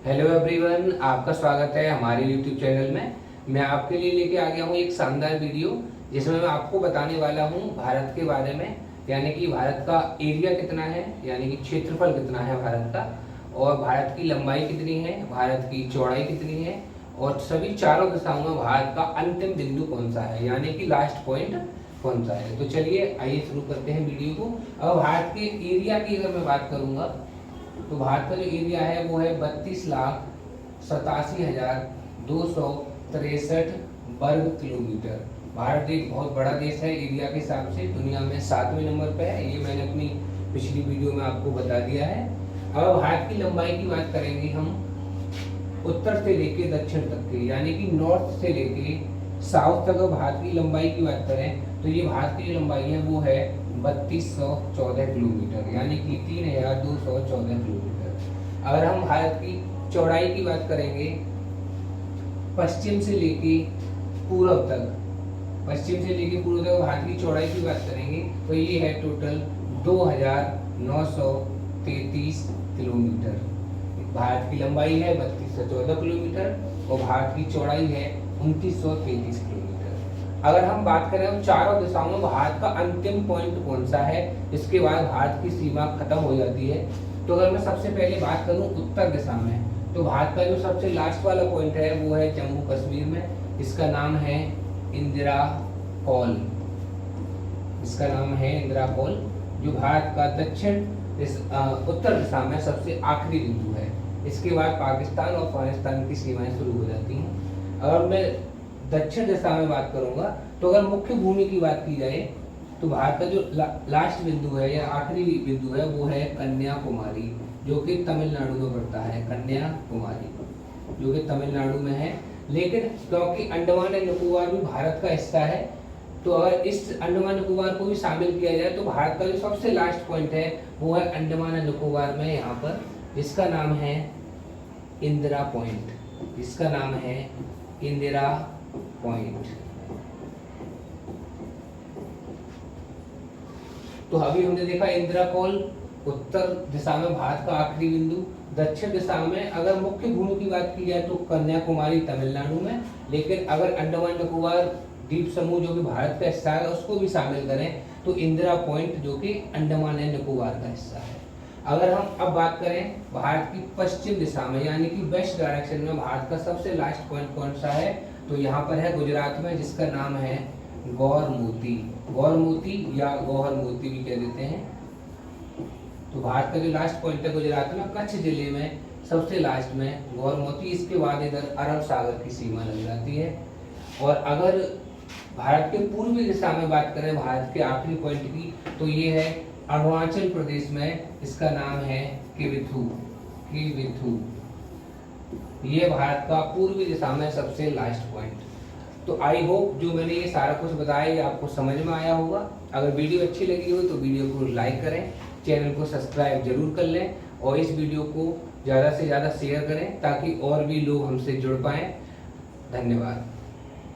Hello everyone, आपका स्वागत है हमारे यूट्यूब चैनल में। मैं आपके लिए लेके आ गया हूँ एक शानदार वीडियो जिसमें मैं आपको बताने वाला हूँ भारत के बारे में, यानी कि भारत का एरिया कितना है, यानी कि क्षेत्रफल कितना है भारत का, और भारत की लंबाई कितनी है, भारत की चौड़ाई कितनी है, और सभी चारों दिशाओं में भारत का अंतिम बिंदु कौन सा है, यानी कि लास्ट पॉइंट कौन सा है। तो चलिए आइए शुरू करते हैं वीडियो को। अब भारत के एरिया की अगर मैं बात करूँगा तो भारत का जो एरिया है वो है 32,87,263 वर्ग किलोमीटर। भारत एक बहुत बड़ा देश है, एरिया के हिसाब से दुनिया में 7वें नंबर पे है। ये मैंने अपनी पिछली वीडियो में आपको बता दिया है। अब भारत की लंबाई की बात करेंगे हम, उत्तर से लेके दक्षिण तक की, यानी कि नॉर्थ से लेके साउथ तक भारत की लंबाई की बात करें तो ये भारत की जो लंबाई है वो है 3214 किलोमीटर, यानी कि 3214 किलोमीटर। अगर हम भारत की चौड़ाई की बात करेंगे, पश्चिम से लेके पूर्व तक, पश्चिम से लेके पूर्व तक भारत की चौड़ाई की बात करेंगे तो ये है टोटल 2933 किलोमीटर। भारत की लंबाई है 3214 किलोमीटर और भारत की चौड़ाई है 2933 किलोमीटर। अगर हम बात करें चारों दिशाओं में भारत का अंतिम पॉइंट कौन सा है, इसके बाद भारत की सीमा खत्म हो जाती है। तो अगर मैं सबसे पहले बात करूं उत्तर दिशा में, तो भारत का जो सबसे लास्ट वाला पॉइंट है वो है जम्मू कश्मीर में। इसका नाम है इंदिरा कॉल, इसका नाम है इंदिरा कॉल, जो भारत का दक्षिण उत्तर दिशा में सबसे आखिरी बिंदु है। इसके बाद पाकिस्तान और अफगानिस्तान की सीमाएं शुरू हो जाती हैं। अगर मैं दक्षिण दिशा में बात करूंगा तो अगर मुख्य भूमि की बात की जाए तो भारत का जो लास्ट बिंदु है या आखिरी बिंदु है वो है कन्याकुमारी, जो कि तमिलनाडु में पड़ता है। कन्याकुमारी जो कि तमिलनाडु में है, लेकिन क्योंकि अंडमान एंड निकोबार भी भारत का हिस्सा है, तो अगर इस अंडमान निकोबार को भी शामिल किया जाए तो भारत का जो सबसे लास्ट पॉइंट है वो है अंडमान एंड निकोबार में, यहाँ पर, जिसका नाम है इंदिरा पॉइंट, जिसका नाम है इंदिरा पॉइंट। तो अभी हमने देखा इंदिरा कॉल उत्तर दिशा में भारत का आखिरी बिंदु, दक्षिण दिशा में अगर मुख्य भूमि की बात की जाए तो कन्याकुमारी तमिलनाडु में, लेकिन अगर अंडमान निकोबार द्वीप समूह जो कि भारत का हिस्सा है उसको भी शामिल करें तो इंदिरा पॉइंट जो कि अंडमान एंड निकोबार का हिस्सा है। अगर हम अब बात करें भारत की पश्चिम दिशा में, यानी कि वेस्ट डायरेक्शन में भारत का सबसे लास्ट पॉइंट कौन सा है, तो यहाँ पर है गुजरात में, जिसका नाम है गौरमोती। गौरमोती या गौहर मोती भी कह देते हैं। तो भारत का जो लास्ट पॉइंट है गुजरात में, कच्छ जिले में सबसे लास्ट में गौरमोती। इसके बाद इधर अरब सागर की सीमा लग जाती है। और अगर भारत के पूर्वी दिशा में बात करें भारत के आखिरी पॉइंट की, तो ये है अरुणाचल प्रदेश में, इसका नाम है किविथु। किविथु ये भारत का पूर्वी दिशा में सबसे लास्ट पॉइंट। तो आई होप जो मैंने ये सारा कुछ बताया ये आपको समझ में आया होगा। अगर वीडियो अच्छी लगी हो तो वीडियो को लाइक करें, चैनल को सब्सक्राइब जरूर कर लें और इस वीडियो को ज़्यादा से ज़्यादा शेयर करें ताकि और भी लोग हमसे जुड़ पाएं। धन्यवाद।